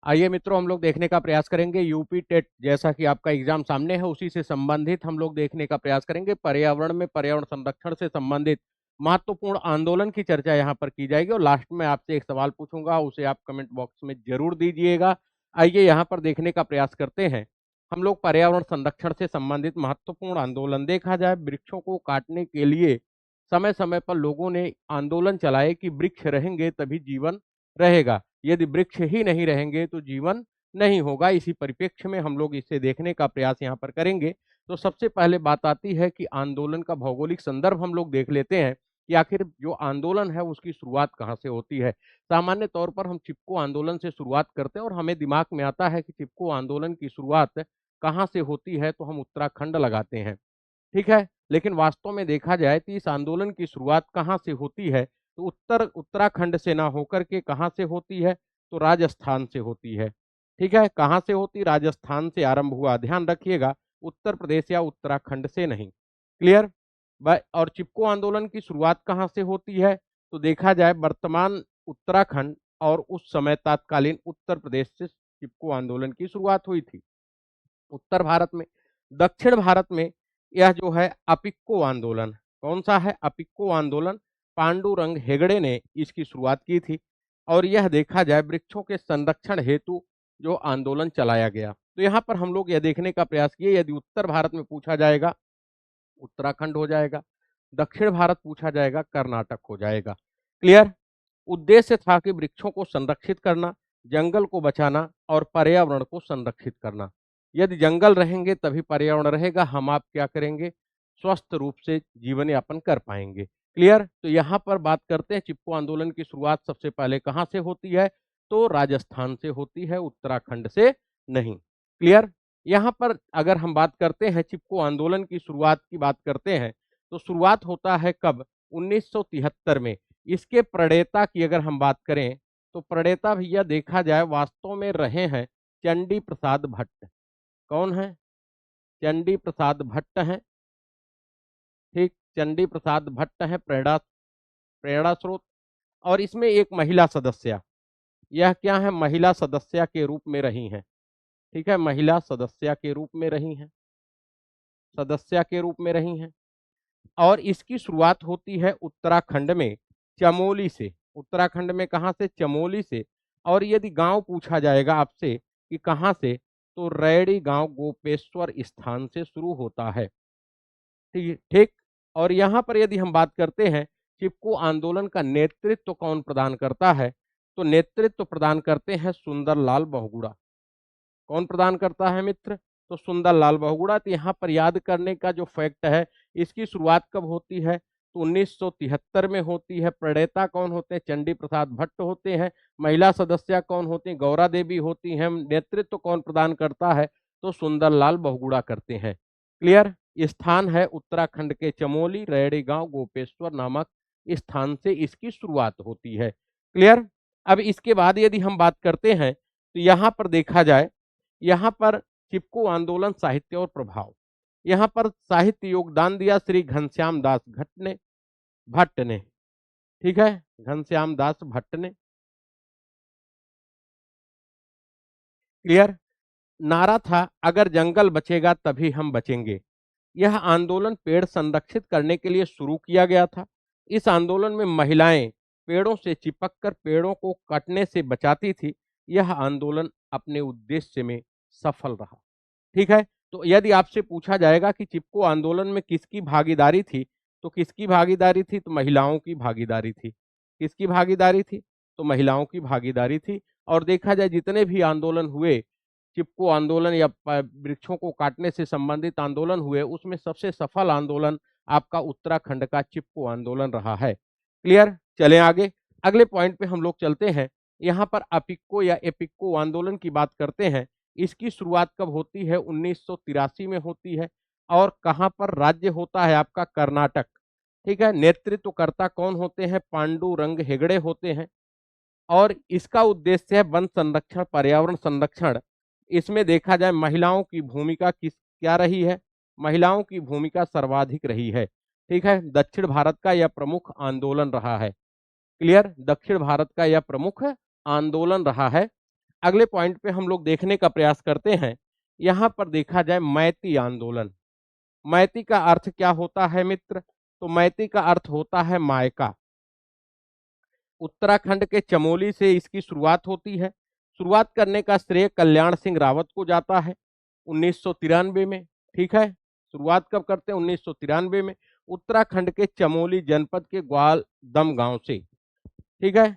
आइए मित्रों, हम लोग देखने का प्रयास करेंगे यूपी टेट। जैसा कि आपका एग्जाम सामने है, उसी से संबंधित हम लोग देखने का प्रयास करेंगे। पर्यावरण में पर्यावरण संरक्षण से संबंधित महत्वपूर्ण आंदोलन की चर्चा यहाँ पर की जाएगी और लास्ट में आपसे एक सवाल पूछूंगा, उसे आप कमेंट बॉक्स में जरूर दीजिएगा। आइए यहाँ पर देखने का प्रयास करते हैं। हम लोग पर्यावरण संरक्षण से संबंधित महत्वपूर्ण आंदोलन, देखा जाए वृक्षों को काटने के लिए समय समय पर लोगों ने आंदोलन चलाए कि वृक्ष रहेंगे तभी जीवन रहेगा, यदि वृक्ष ही नहीं रहेंगे तो जीवन नहीं होगा। इसी परिप्रेक्ष्य में हम लोग इसे देखने का प्रयास यहाँ पर करेंगे। तो सबसे पहले बात आती है कि आंदोलन का भौगोलिक संदर्भ हम लोग देख लेते हैं कि आखिर जो आंदोलन है उसकी शुरुआत कहाँ से होती है। सामान्य तौर पर हम चिपको आंदोलन से शुरुआत करते हैं और हमें दिमाग में आता है कि चिपको आंदोलन की शुरुआत कहाँ से होती है, तो हम उत्तराखंड लगाते हैं। ठीक है, लेकिन वास्तव में देखा जाए तो इस आंदोलन की शुरुआत कहाँ से होती है, तो उत्तराखंड से ना होकर के कहाँ से होती है, तो राजस्थान से होती है। ठीक है, कहाँ से होती, राजस्थान से आरंभ हुआ, ध्यान रखिएगा, उत्तर प्रदेश या उत्तराखंड से नहीं। क्लियर। और चिपको आंदोलन की शुरुआत कहाँ से होती है, तो देखा जाए वर्तमान उत्तराखंड और उस समय तत्कालीन उत्तर प्रदेश से चिपको आंदोलन की शुरुआत हुई थी। उत्तर भारत में, दक्षिण भारत में यह जो है अपिक्को आंदोलन, कौन सा है, अपिक्को आंदोलन, पांडुरंग हेगड़े ने इसकी शुरुआत की थी। और यह देखा जाए वृक्षों के संरक्षण हेतु जो आंदोलन चलाया गया। तो यहाँ पर हम लोग यह देखने का प्रयास किए, यदि उत्तर भारत में पूछा जाएगा उत्तराखंड हो जाएगा, दक्षिण भारत पूछा जाएगा कर्नाटक हो जाएगा। क्लियर। उद्देश्य था कि वृक्षों को संरक्षित करना, जंगल को बचाना और पर्यावरण को संरक्षित करना। यदि जंगल रहेंगे तभी पर्यावरण रहेगा, हम आप क्या करेंगे, स्वस्थ रूप से जीवन यापन कर पाएंगे। क्लियर। तो यहाँ पर बात करते हैं चिपको आंदोलन की शुरुआत सबसे पहले कहाँ से होती है, तो राजस्थान से होती है, उत्तराखंड से नहीं। क्लियर। यहाँ पर अगर हम बात करते हैं चिपको आंदोलन की शुरुआत की बात करते हैं, तो शुरुआत होता है कब, 1973 में। इसके प्रणेता की अगर हम बात करें, तो प्रणेता भैया देखा जाए वास्तव में रहे हैं चंडी प्रसाद भट्ट। कौन है, चंडी प्रसाद भट्ट हैं। ठीक, चंडी प्रसाद भट्ट हैं प्रेरणा प्रेरणा स्रोत। और इसमें एक महिला सदस्य, यह क्या है, महिला सदस्य के रूप में रही हैं। ठीक है, महिला सदस्य के रूप में रही हैं, सदस्य के रूप में रही हैं। और इसकी शुरुआत होती है उत्तराखंड में, चमोली से। उत्तराखंड में कहाँ से, चमोली से। और यदि गांव पूछा जाएगा आपसे कि कहाँ से, तो रैड़ी गांव गोपेश्वर स्थान से शुरू होता है। ठीक ठीक। और यहाँ पर यदि हम बात करते हैं चिपको आंदोलन का नेतृत्व कौन प्रदान करता है, तो नेतृत्व प्रदान करते हैं सुंदरलाल बहुगुणा। कौन प्रदान करता है मित्र, तो सुंदरलाल बहुगुणा। तो यहाँ पर याद करने का जो फैक्ट है, इसकी शुरुआत कब होती है, तो 1973 में होती है। प्रणेता कौन होते हैं, चंडी प्रसाद भट्ट होते हैं। महिला सदस्य कौन होती हैं, गौरा देवी होती हैं। नेतृत्व कौन प्रदान करता है, तो सुंदरलाल बहुगुणा करते हैं। क्लियर। स्थान है उत्तराखंड के चमोली, रैड़ी गांव गोपेश्वर नामक स्थान से इसकी शुरुआत होती है। क्लियर। अब इसके बाद यदि हम बात करते हैं, तो यहाँ पर देखा जाए, यहाँ पर चिपको आंदोलन साहित्य और प्रभाव, यहाँ पर साहित्य योगदान दिया श्री घनश्याम दास भट्ट ने। ठीक है, घनश्याम दास भट्ट ने। क्लियर। नारा था, अगर जंगल बचेगा तभी हम बचेंगे। यह आंदोलन पेड़ संरक्षित करने के लिए शुरू किया गया था। इस आंदोलन में महिलाएं पेड़ों से चिपककर पेड़ों को कटने से बचाती थी। यह आंदोलन अपने उद्देश्य में सफल रहा। ठीक है, तो यदि आपसे पूछा जाएगा कि चिपको आंदोलन में किसकी भागीदारी थी, तो किसकी भागीदारी थी, तो महिलाओं की भागीदारी थी। किसकी भागीदारी थी, तो महिलाओं की भागीदारी थी। और देखा जाए जितने भी आंदोलन हुए, चिपको आंदोलन या वृक्षों को काटने से संबंधित आंदोलन हुए, उसमें सबसे सफल आंदोलन आपका उत्तराखंड का चिपको आंदोलन रहा है। क्लियर। चलें आगे, अगले पॉइंट पे हम लोग चलते हैं। यहाँ पर अपिक्को या एपिक्को आंदोलन की बात करते हैं। इसकी शुरुआत कब होती है, 1983 में होती है। और कहाँ पर राज्य होता है आपका, कर्नाटक। ठीक है, नेतृत्वकर्ता कौन होते हैं, पांडुरंग हेगड़े होते हैं। और इसका उद्देश्य है वन संरक्षण, पर्यावरण संरक्षण। इसमें देखा जाए महिलाओं की भूमिका क्या रही है, महिलाओं की भूमिका सर्वाधिक रही है। ठीक है, दक्षिण भारत का यह प्रमुख आंदोलन रहा है। क्लियर, दक्षिण भारत का यह प्रमुख आंदोलन रहा है। अगले पॉइंट पे हम लोग देखने का प्रयास करते हैं। यहाँ पर देखा जाए मैती आंदोलन। मैती का अर्थ क्या होता है मित्र? तो मैती का अर्थ होता है मायका। उत्तराखंड के चमोली से इसकी शुरुआत होती है। शुरुआत करने का श्रेय कल्याण सिंह रावत को जाता है 1993 में। ठीक है, शुरुआत कब करते हैं? 1993 में, उत्तराखंड के चमोली जनपद के ग्वालदम गांव से। ठीक है,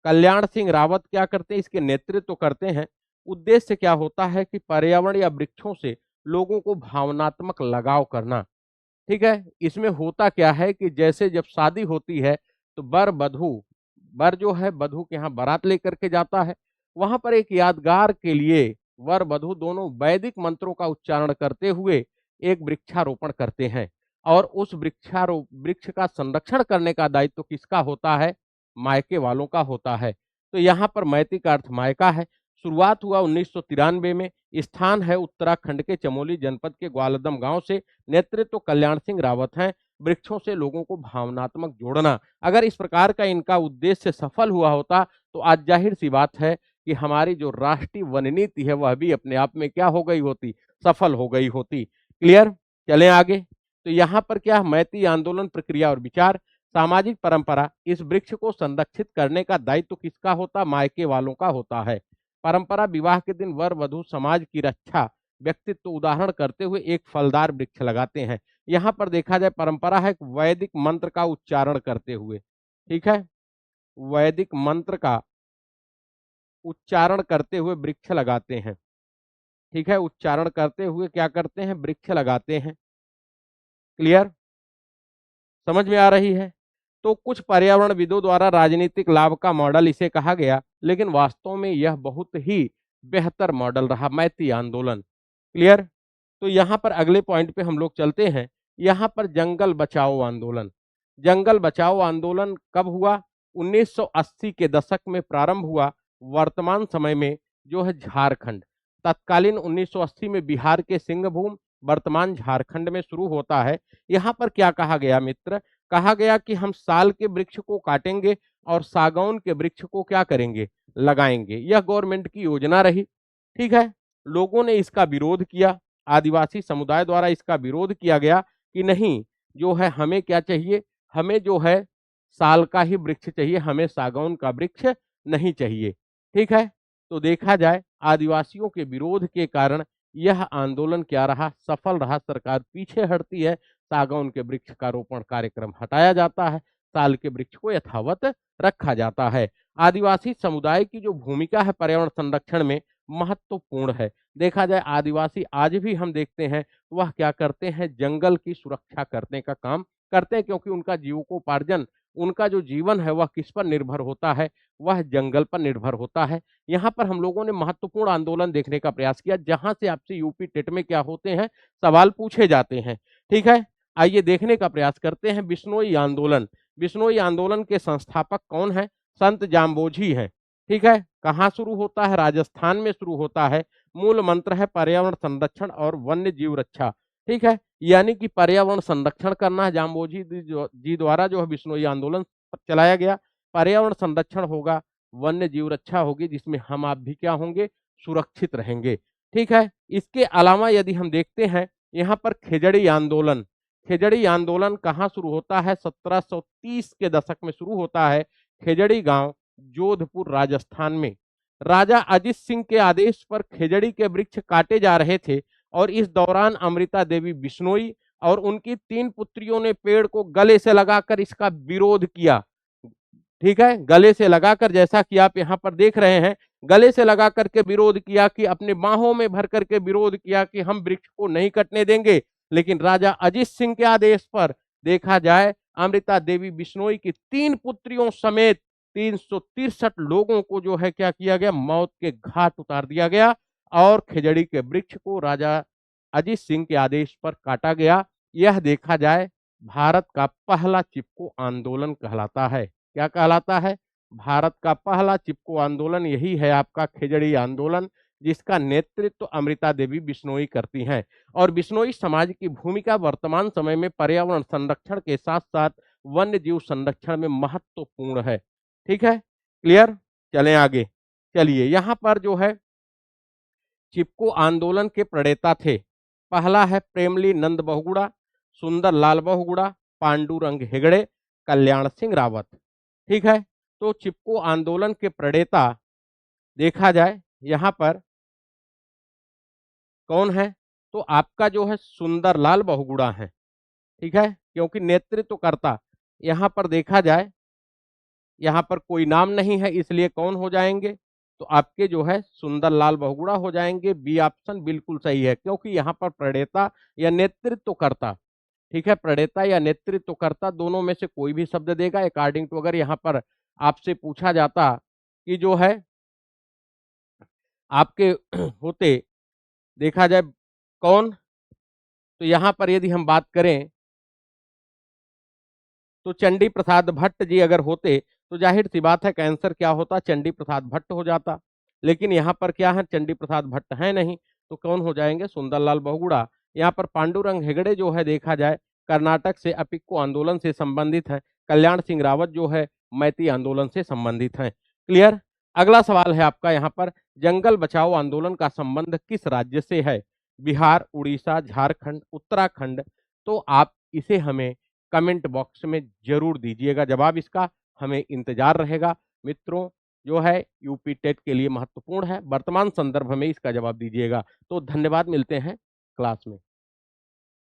कल्याण सिंह रावत क्या करते हैं? इसके नेतृत्व करते हैं। उद्देश्य क्या होता है कि पर्यावरण या वृक्षों से लोगों को भावनात्मक लगाव करना। ठीक है, इसमें होता क्या है कि जैसे जब शादी होती है तो वर जो है वधू के यहाँ बारात लेकर के जाता है। वहां पर एक यादगार के लिए वर वधू दोनों वैदिक मंत्रों का उच्चारण करते हुए एक वृक्षारोपण करते हैं। और उस वृक्ष का संरक्षण करने का दायित्व किसका होता है? मायके वालों का होता है। तो यहाँ पर मैती का अर्थ मायका है। शुरुआत हुआ 1993 में। स्थान है उत्तराखंड के चमोली जनपद के ग्वालदम गांव से। नेतृत्व कल्याण सिंह रावत हैं। वृक्षों से लोगों को भावनात्मक जोड़ना। अगर इस प्रकार का इनका उद्देश्य सफल हुआ होता तो आज जाहिर सी बात है कि हमारी जो राष्ट्रीय वन नीति है वह भी अपने आप में क्या हो गई होती? सफल हो गई होती। क्लियर? चलें आगे। तो यहाँ पर क्या? मैती आंदोलन, प्रक्रिया और विचार। सामाजिक परंपरा। इस वृक्ष को संरक्षित करने का दायित्व किसका होता? मायके वालों का होता है। परंपरा, विवाह के दिन वर वधू समाज की रक्षा व्यक्तित्व उदाहरण करते हुए एक फलदार वृक्ष लगाते हैं। यहाँ पर देखा जाए परंपरा है वैदिक मंत्र का उच्चारण करते हुए। ठीक है, वैदिक मंत्र का उच्चारण करते हुए वृक्ष लगाते हैं। ठीक है, उच्चारण करते हुए क्या करते हैं? वृक्ष लगाते हैं। क्लियर? समझ में आ रही है? तो कुछ पर्यावरणविदों द्वारा राजनीतिक लाभ का मॉडल इसे कहा गया, लेकिन वास्तव में यह बहुत ही बेहतर मॉडल रहा, मैती आंदोलन। क्लियर? तो यहाँ पर अगले पॉइंट पे हम लोग चलते हैं। यहाँ पर जंगल बचाओ आंदोलन। जंगल बचाओ आंदोलन कब हुआ? 1980 के दशक में प्रारंभ हुआ। वर्तमान समय में जो है झारखंड, तत्कालीन 1980 में बिहार के सिंहभूम, वर्तमान झारखंड में शुरू होता है। यहाँ पर क्या कहा गया मित्र? कहा गया कि हम साल के वृक्ष को काटेंगे और सागौन के वृक्ष को क्या करेंगे? लगाएंगे। यह गवर्नमेंट की योजना रही। ठीक है, लोगों ने इसका विरोध किया। आदिवासी समुदाय द्वारा इसका विरोध किया गया कि नहीं, जो है हमें क्या चाहिए? हमें जो है साल का ही वृक्ष चाहिए, हमें सागौन का वृक्ष नहीं चाहिए। ठीक है, तो देखा जाए आदिवासियों के विरोध के कारण यह आंदोलन क्या रहा? सफल रहा। सरकार पीछे हटती है, सागौन के वृक्ष का रोपण कार्यक्रम हटाया जाता है, साल के वृक्ष को यथावत रखा जाता है। आदिवासी समुदाय की जो भूमिका है पर्यावरण संरक्षण में महत्वपूर्ण है। देखा जाए आदिवासी आज भी हम देखते हैं वह क्या करते हैं? जंगल की सुरक्षा करने का काम करते हैं, क्योंकि उनका जीविकोपार्जन, उनका जो जीवन है वह किस पर निर्भर होता है? वह जंगल पर निर्भर होता है। यहाँ पर हम लोगों ने महत्वपूर्ण आंदोलन देखने का प्रयास किया, जहां से आपसे यूपी टेट में क्या होते हैं? सवाल पूछे जाते हैं। ठीक है, आइए देखने का प्रयास करते हैं। बिश्नोई आंदोलन। बिश्नोई आंदोलन के संस्थापक कौन है? संत जाम्बोजी हैं। ठीक है, कहाँ शुरू होता है? राजस्थान में शुरू होता है। मूल मंत्र है पर्यावरण संरक्षण और वन्य जीव रक्षा। ठीक है, यानी कि पर्यावरण संरक्षण करना है। जाम्बोजी जी द्वारा जो है बिश्नोई आंदोलन चलाया गया। पर्यावरण संरक्षण होगा, वन्य जीव रक्षा होगी, जिसमें हम आप भी क्या होंगे? सुरक्षित रहेंगे। ठीक है, इसके अलावा यदि हम देखते हैं यहाँ पर खेजड़ी आंदोलन। खेजड़ी आंदोलन कहाँ शुरू होता है? 1730 के दशक में शुरू होता है। खेजड़ी गांव, जोधपुर, राजस्थान में। राजा अजित सिंह के आदेश पर खेजड़ी के वृक्ष काटे जा रहे थे और इस दौरान अमृता देवी बिश्नोई और उनकी 3 पुत्रियों ने पेड़ को गले से लगाकर इसका विरोध किया। ठीक है, गले से लगाकर, जैसा कि आप यहाँ पर देख रहे हैं, गले से लगा करके विरोध किया, कि अपने बाहों में भर करके विरोध किया कि हम वृक्ष को नहीं कटने देंगे। लेकिन राजा अजित सिंह के आदेश पर देखा जाए अमृता देवी बिश्नोई की 3 पुत्रियों समेत 363 लोगों को जो है क्या किया गया? मौत के घाट उतार दिया गया और खेजड़ी के वृक्ष को राजा अजित सिंह के आदेश पर काटा गया। यह देखा जाए भारत का पहला चिपको आंदोलन कहलाता है। क्या कहलाता है? भारत का पहला चिपको आंदोलन यही है, आपका खेजड़ी आंदोलन, जिसका नेतृत्व अमृता देवी बिश्नोई करती हैं। और बिश्नोई समाज की भूमिका वर्तमान समय में पर्यावरण संरक्षण के साथ साथ वन्य जीव संरक्षण में महत्वपूर्ण है। ठीक है, क्लियर? चलें आगे। चलिए यहाँ पर जो है चिपको आंदोलन के प्रणेता थे। पहला है प्रेमली नंद बहुगुणा, सुंदर लाल बहुगुणा, पांडुरंग हेगड़े, कल्याण सिंह रावत। ठीक है, तो चिपको आंदोलन के प्रणेता देखा जाए यहाँ पर कौन है, तो आपका जो है सुंदरलाल बहुगुणा है। ठीक है, क्योंकि नेतृत्वकर्ता यहाँ पर देखा जाए, यहाँ पर कोई नाम नहीं है, इसलिए कौन हो जाएंगे, तो आपके जो है सुंदरलाल बहुगुणा हो जाएंगे। बी ऑप्शन बिल्कुल सही है, क्योंकि यहाँ पर प्रणेता या नेतृत्वकर्ता, ठीक है, प्रणेता या नेतृत्वकर्ता दोनों में से कोई भी शब्द देगा। अकॉर्डिंग टू अगर यहाँ पर आपसे पूछा जाता कि जो है आपके होते देखा जाए कौन, तो यहाँ पर यदि हम बात करें तो चंडी प्रसाद भट्ट जी अगर होते तो जाहिर सी बात है कि आंसर क्या होता, चंडी प्रसाद भट्ट हो जाता। लेकिन यहाँ पर क्या है, चंडी प्रसाद भट्ट है नहीं, तो कौन हो जाएंगे, सुंदरलाल बहुगुणा। यहाँ पर पांडुरंग हेगड़े जो है देखा जाए कर्नाटक से अपिक्को आंदोलन से संबंधित है। कल्याण सिंह रावत जो है मैती आंदोलन से संबंधित है। क्लियर। अगला सवाल है आपका यहाँ पर, जंगल बचाओ आंदोलन का संबंध किस राज्य से है, बिहार, उड़ीसा, झारखंड, उत्तराखंड। तो आप इसे हमें कमेंट बॉक्स में जरूर दीजिएगा जवाब इसका, हमें इंतजार रहेगा। मित्रों जो है यूपी टेट के लिए महत्वपूर्ण है, वर्तमान संदर्भ में इसका जवाब दीजिएगा। तो धन्यवाद, मिलते हैं क्लास में।